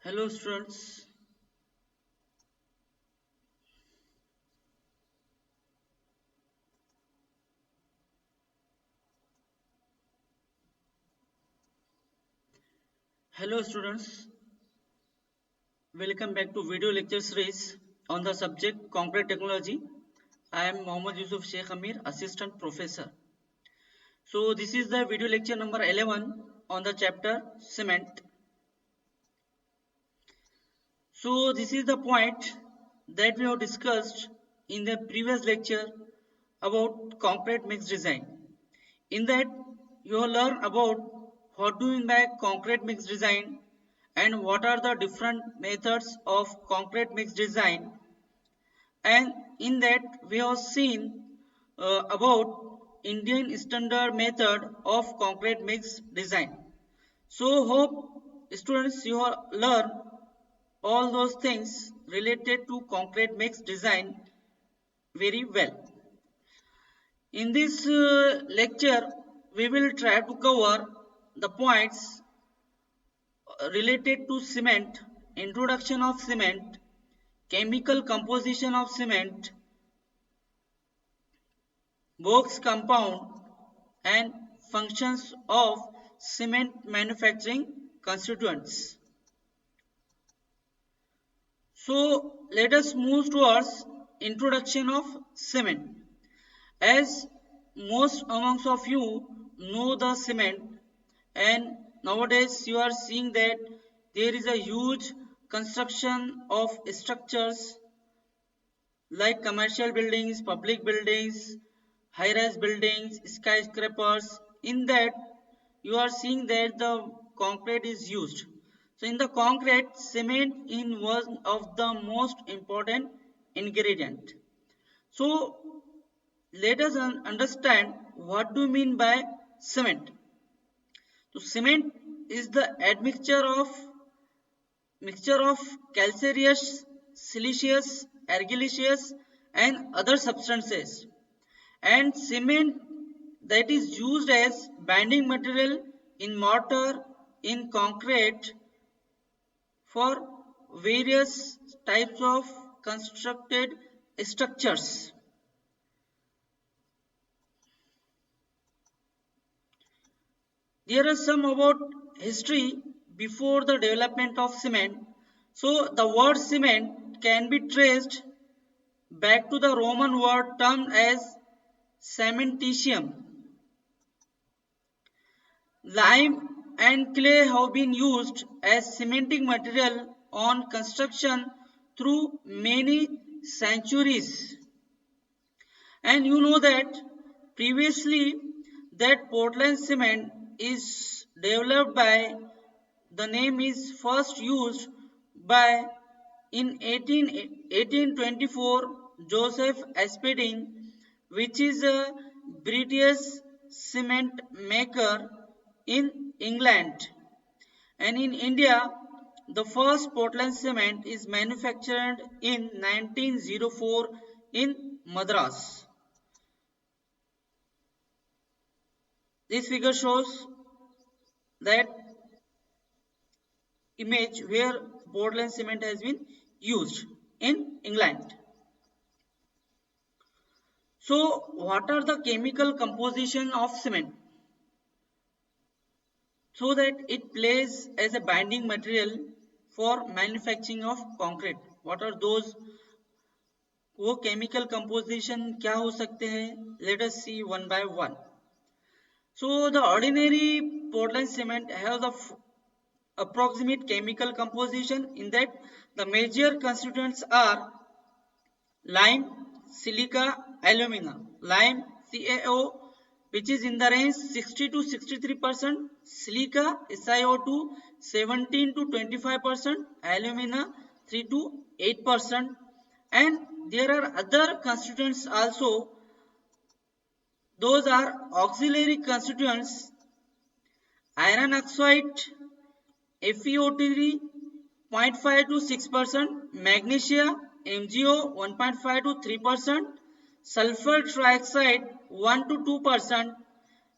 Hello students. Hello students. Welcome back to video lecture series on the subject concrete technology. I am Mohammad Yusuf Sheikh Amir, assistant professor. So this is the video lecture number 11 on the chapter cement. So this is the point that we have discussed in the previous lecture about concrete mix design. In that, you will learn about what do you mean by concrete mix design and what are the different methods of concrete mix design. And in that, we have seen about Indian standard method of concrete mix design. So, hope students you have learn all those things related to concrete mix design very well. In this lecture, we will try to cover the points related to cement, introduction of cement, chemical composition of cement, box compound, and functions of cement manufacturing constituents. So let us move towards introduction of cement. As most amongst of you know the cement, and nowadays you are seeing that there is a huge construction of structures like commercial buildings, public buildings, high-rise buildings, skyscrapers. In that you are seeing that the concrete is used. So in the concrete, cement is one of the most important ingredient. So let us understand what do you mean by cement. So cement is the mixture of calcareous, siliceous, argillaceous and other substances, and cement that is used as binding material in mortar, in concrete, for various types of constructed structures. There are some about history before the development of cement. So the word cement can be traced back to the Roman word termed as cementitium. Lime and clay have been used as cementing material on construction through many centuries. And you know that previously that Portland cement is developed by, the name is first used by in 1824 Joseph Aspding, which is a British cement maker in England. And in India, the first Portland cement is manufactured in 1904 in Madras. This figure shows that image where Portland cement has been used in England. So what are the chemical composition of cement? So that it plays as a binding material for manufacturing of concrete. What are those? वो chemical composition क्या हो सकते हैं? Let us see one by one. So the ordinary Portland cement has a approximate chemical composition in that the major constituents are lime, silica, alumina. Lime CaO, which is in the range 60 to 63%, silica SiO2 17 to 25%, alumina 3 to 8%, and there are other constituents also. Those are auxiliary constituents: iron oxide FeO3 0.5 to 6%, magnesia MgO 1.5 to 3%, sulfur trioxide 1 to 2%,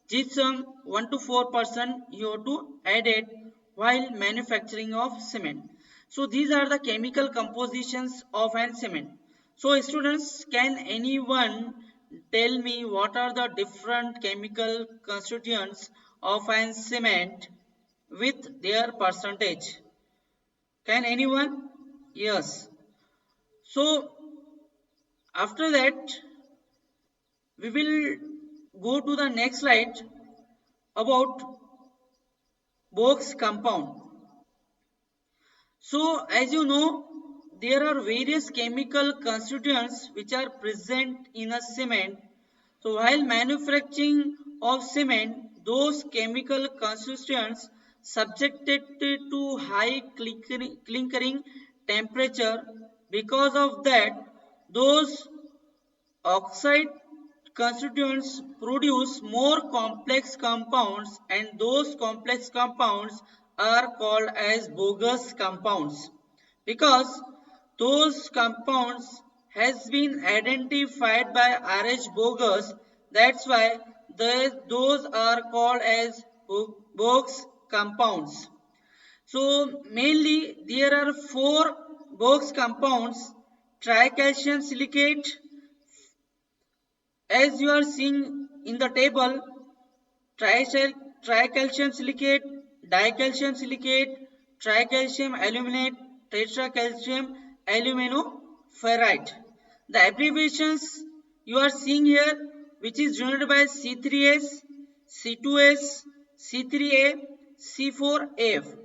gypsum 1 to 4% you have to add it while manufacturing of cement. So these are the chemical compositions of an cement. So students, can anyone tell me what are the different chemical constituents of an cement with their percentage? Can anyone? Yes. So after that, we will go to the next slide about Box compound. So as you know, there are various chemical constituents which are present in a cement. So while manufacturing of cement, those chemical constituents subjected to high clinkering temperature. Because of that, those oxide constituents produce more complex compounds, and those complex compounds are called as bogus compounds because those compounds has been identified by R.H. Bogus. That's why those are called as bogus compounds. So mainly there are four bogus compounds: tricalcium silicate, as you are seeing in the table, tricalcium silicate, dicalcium silicate, tricalcium aluminate, tetracalcium aluminoferrite. The abbreviations you are seeing here, which is denoted by C3S, C2S, C3A, C4F.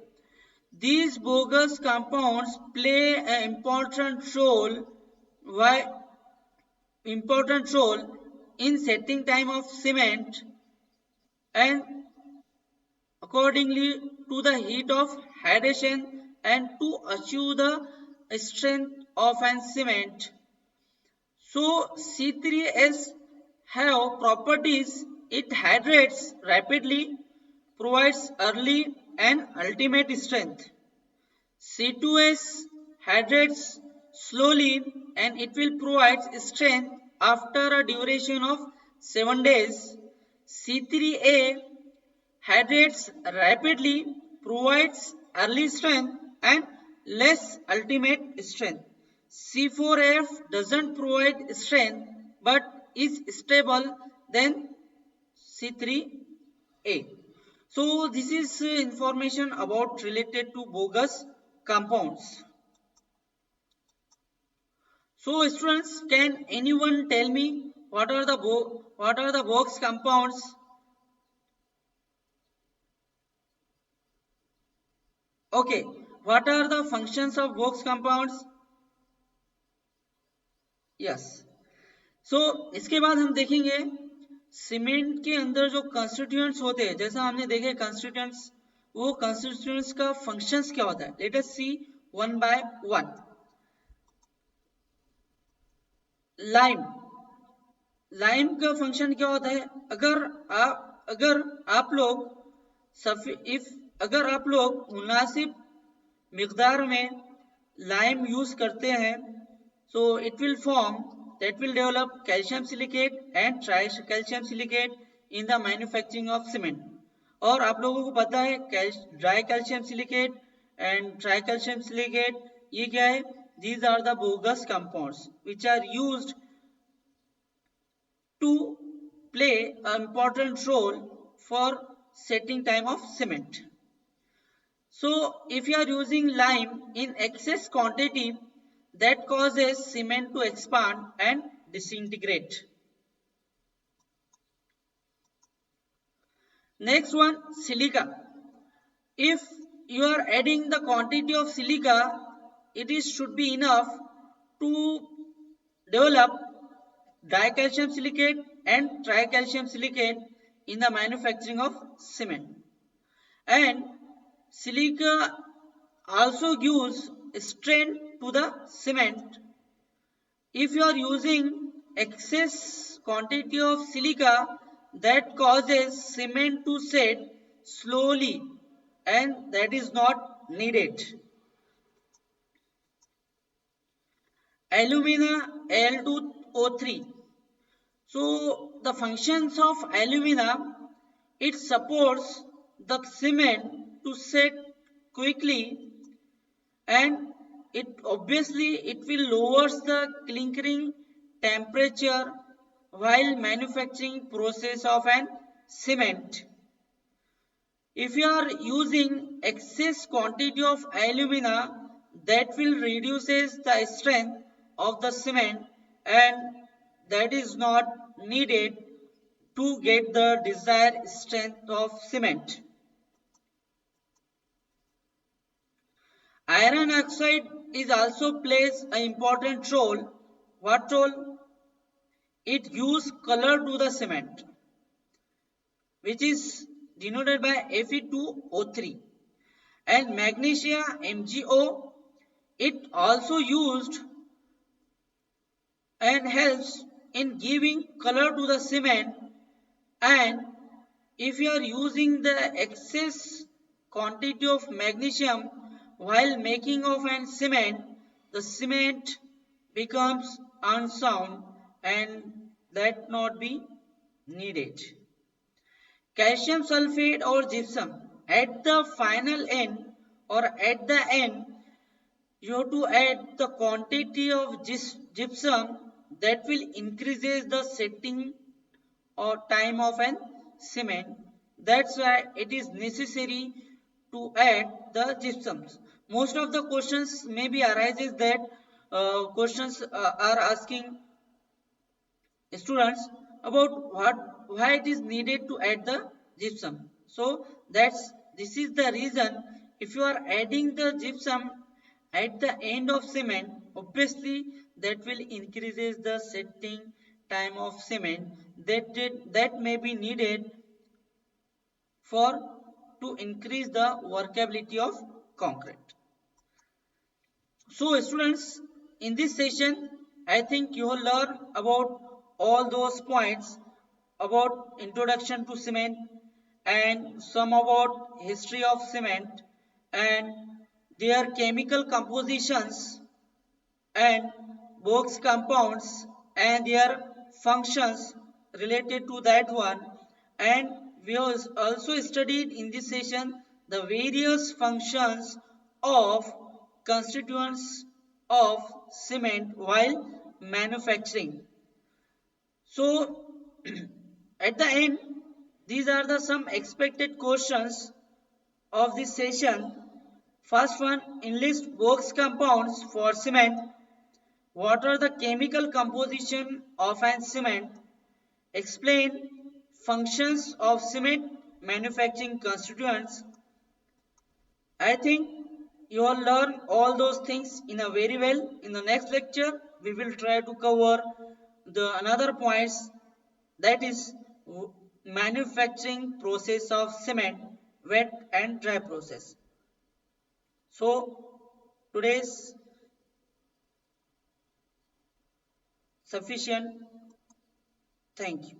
These bogus compounds play an why, important role in setting time of cement and accordingly to the heat of hydration and to achieve the strength of an cement. So C3S have properties: it hydrates rapidly, provides early and ultimate strength. C2S hydrates slowly and it will provide strength after a duration of 7 days. C3A hydrates rapidly, provides early strength and less ultimate strength. C4F doesn't provide strength but is stable than C3A. So this is information about related to bogus compounds. So students, can anyone tell me what are the box compounds? Okay, what are the functions of box compounds? Yes. So इसके बाद हम देखेंगे cement के अंदर जो constituents होते हैं, जैसा हमने देखे कंस्टिट्यूएंट्स, वो कंस्टिट्यूएंट्स का फंक्शंस क्या होता है. Let us see one by one. Lime. Lime का फंक्शन क्या होता है? अगर आप लोग अगर आप लोग मुनासिब मिकदार में लाइम यूज करते हैं, so it will develop calcium silicate and tricalcium silicate in the manufacturing of cement. और आप लोगों को पता है dry calcium silicate and tricalcium silicate ये क्या है? These are the bogus compounds which are used to play an important role for setting time of cement. So if you are using lime in excess quantity, that causes cement to expand and disintegrate. Next one, silica. If you are adding the quantity of silica, it should be enough to develop dicalcium silicate and tricalcium silicate in the manufacturing of cement. And silica also gives strength to the cement. If you are using excess quantity of silica, that causes cement to set slowly and that is not needed. Alumina Al2O3. So the functions of alumina, it supports the cement to set quickly and it obviously it will lowers the clinkering temperature while manufacturing process of an cement. If you are using excess quantity of alumina, that will reduces the strength of the cement, and that is not needed to get the desired strength of cement. Iron oxide is also plays an important role. What role? It gives color to the cement, which is denoted by Fe2O3. And magnesia MgO, it also used and helps in giving color to the cement. And if you are using the excess quantity of magnesium while making of an cement, the cement becomes unsound and that not be needed. Calcium sulfate or gypsum, at the final end or at the end, you have to add the quantity of gypsum that will increases the setting or time of an cement. That's why it is necessary to add the gypsums. Most of the questions maybe arises that questions are asking students about why it is needed to add the gypsum. So this is the reason. If you are adding the gypsum at the end of cement, obviously that will increases the setting time of cement that may be needed for to increase the workability of concrete. So students, in this session, I think you will learn about all those points about introduction to cement and some about history of cement and their chemical compositions and Box compounds and their functions related to that one. And we also studied in this session the various functions of constituents of cement while manufacturing. So at the end, these are the some expected questions of this session. First one, enlist box compounds for cement. What are the chemical composition of an cement? Explain functions of cement manufacturing constituents. I think you will learn all those things in a very well. In the next lecture, we will try to cover the another points, that is manufacturing process of cement, wet and dry process. So today's sufficient. Thank you.